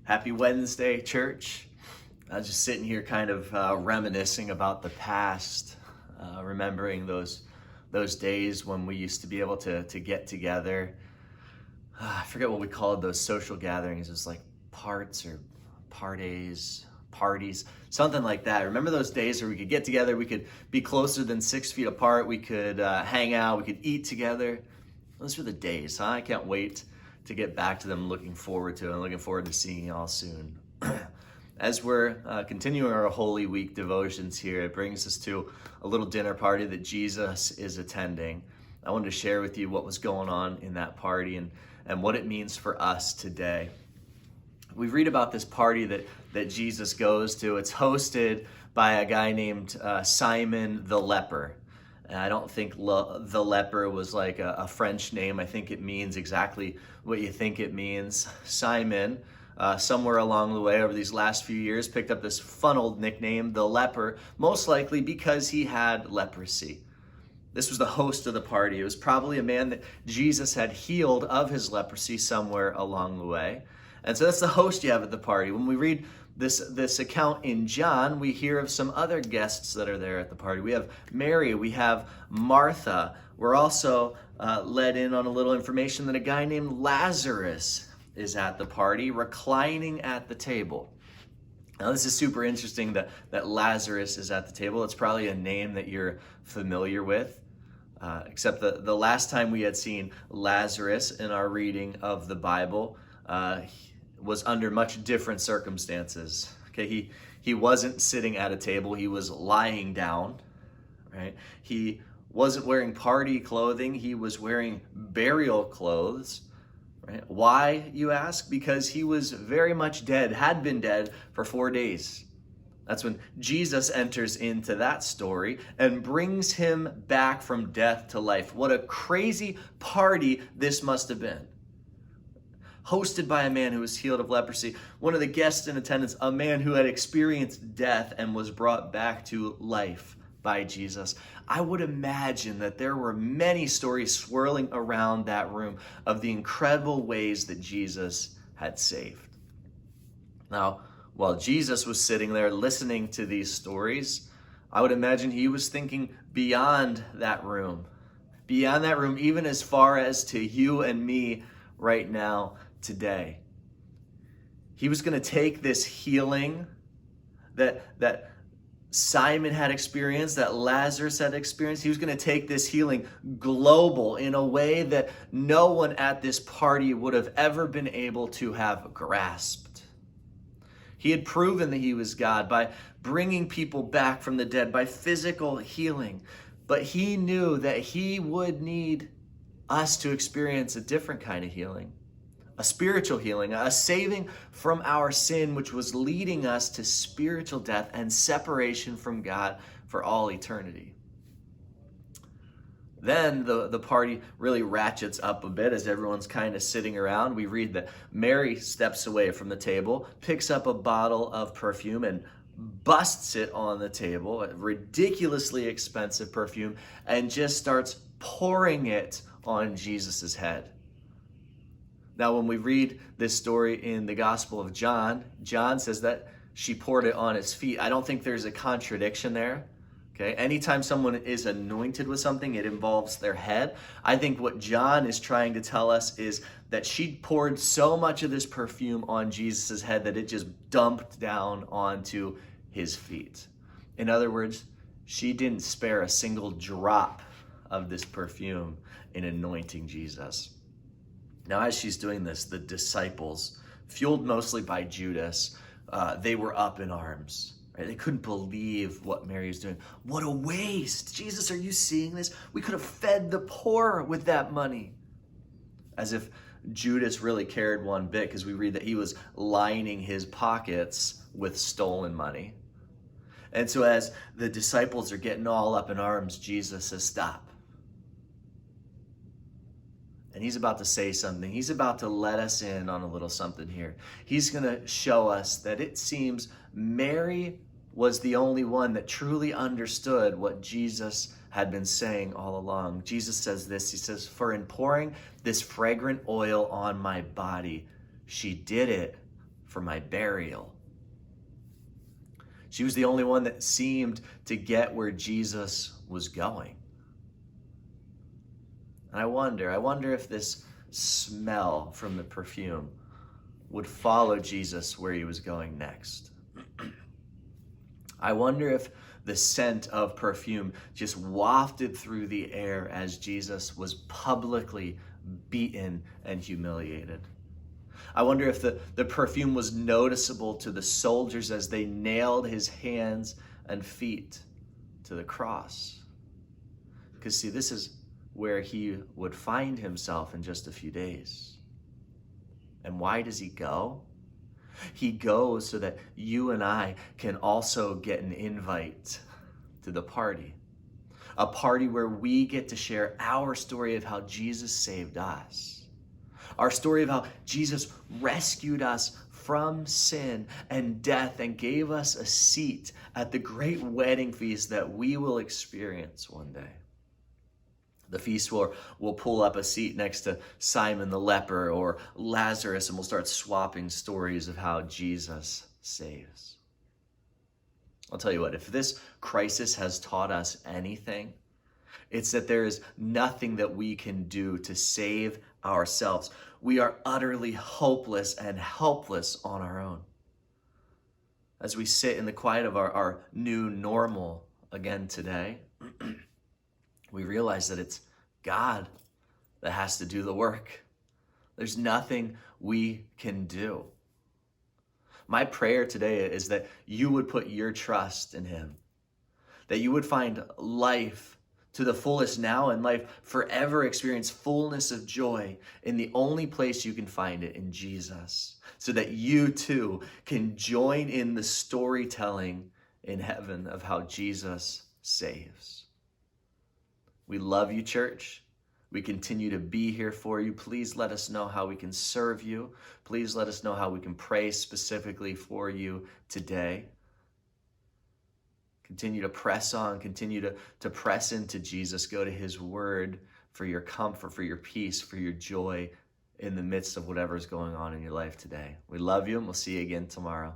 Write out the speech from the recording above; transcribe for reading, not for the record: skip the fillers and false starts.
Happy Wednesday, church. I was just sitting here kind of reminiscing about the past, remembering those days when we used to be able to get together. I forget what we called those social gatherings. It was like parties, something like that. Remember those days where we could get together, we could be closer than 6 feet apart, we could hang out, we could eat together. Those were the days, huh? I can't wait to get back to them. Looking forward to it. I'm looking forward to seeing you all soon. As we're continuing our Holy Week devotions here, it brings us to a little dinner party that Jesus is attending. I wanted to share with you what was going on in that party and what it means for us today. We read about this party that Jesus goes to. It's hosted by a guy named Simon the leper. And I don't think the leper was like a French name. I think it means exactly what you think it means. Simon, somewhere along the way over these last few years, picked up this fun old nickname, the leper, most likely because he had leprosy. This was the host of the party. It was probably a man that Jesus had healed of his leprosy somewhere along the way. And so that's the host you have at the party. When we read this account in John, we hear of some other guests that are there at the party. We have Mary, we have Martha. We're also led in on a little information that a guy named Lazarus is at the party, reclining at the table. Now, this is super interesting that Lazarus is at the table. It's probably a name that you're familiar with, except the last time we had seen Lazarus in our reading of the Bible was under much different circumstances. Okay, he wasn't sitting at a table, he was lying down, right? He wasn't wearing party clothing, he was wearing burial clothes, right? Why, you ask? Because he was very much dead, had been dead for 4 days. That's when Jesus enters into that story and brings him back from death to life. What a crazy party this must have been. Hosted by a man who was healed of leprosy. One of the guests in attendance, a man who had experienced death and was brought back to life by Jesus. I would imagine that there were many stories swirling around that room of the incredible ways that Jesus had saved. Now, while Jesus was sitting there listening to these stories, I would imagine he was thinking beyond that room, even as far as to you and me right now, today. He was going to take this healing that Simon had experienced, that Lazarus had experienced. He was going to take this healing global in a way that no one at this party would have ever been able to have grasped. He had proven that he was God by bringing people back from the dead, by physical healing. But he knew that he would need us to experience a different kind of healing. A spiritual healing, a saving from our sin, which was leading us to spiritual death and separation from God for all eternity. Then the party really ratchets up a bit as everyone's kind of sitting around. We read that Mary steps away from the table, picks up a bottle of perfume and busts it on the table, a ridiculously expensive perfume, and just starts pouring it on Jesus's head. Now, when we read this story in the Gospel of John, John says that she poured it on his feet. I don't think there's a contradiction there. Okay, anytime someone is anointed with something, it involves their head. I think what John is trying to tell us is that she poured so much of this perfume on Jesus' head that it just dumped down onto his feet. In other words, she didn't spare a single drop of this perfume in anointing Jesus. Now, as she's doing this, the disciples, fueled mostly by Judas, they were up in arms. Right? They couldn't believe what Mary was doing. What a waste. Jesus, are you seeing this? We could have fed the poor with that money. As if Judas really cared one bit, because we read that he was lining his pockets with stolen money. And so as the disciples are getting all up in arms, Jesus says, stop. And he's about to say something. He's about to let us in on a little something here. He's going to show us that it seems Mary was the only one that truly understood what Jesus had been saying all along. Jesus says this, he says, for in pouring this fragrant oil on my body, she did it for my burial. She was the only one that seemed to get where Jesus was going. And I wonder if this smell from the perfume would follow Jesus where he was going next. I wonder if the scent of perfume just wafted through the air as Jesus was publicly beaten and humiliated. I wonder if the perfume was noticeable to the soldiers as they nailed his hands and feet to the cross. Because see, this is where he would find himself in just a few days. And why does he go? He goes so that you and I can also get an invite to the party. A party where we get to share our story of how Jesus saved us. Our story of how Jesus rescued us from sin and death and gave us a seat at the great wedding feast that we will experience one day. The feast will pull up a seat next to Simon the leper or Lazarus, and we'll start swapping stories of how Jesus saves. I'll tell you what, if this crisis has taught us anything, it's that there is nothing that we can do to save ourselves. We are utterly hopeless and helpless on our own. As we sit in the quiet of our new normal again today, we realize that it's God that has to do the work. There's nothing we can do. My prayer today is that you would put your trust in him, that you would find life to the fullest now and life forever, experience fullness of joy in the only place you can find it, in Jesus, so that you too can join in the storytelling in heaven of how Jesus saves. We love you, church. We continue to be here for you. Please let us know how we can serve you. Please let us know how we can pray specifically for you today. Continue to press on. Continue to press into Jesus. Go to his word for your comfort, for your peace, for your joy in the midst of whatever is going on in your life today. We love you, and we'll see you again tomorrow.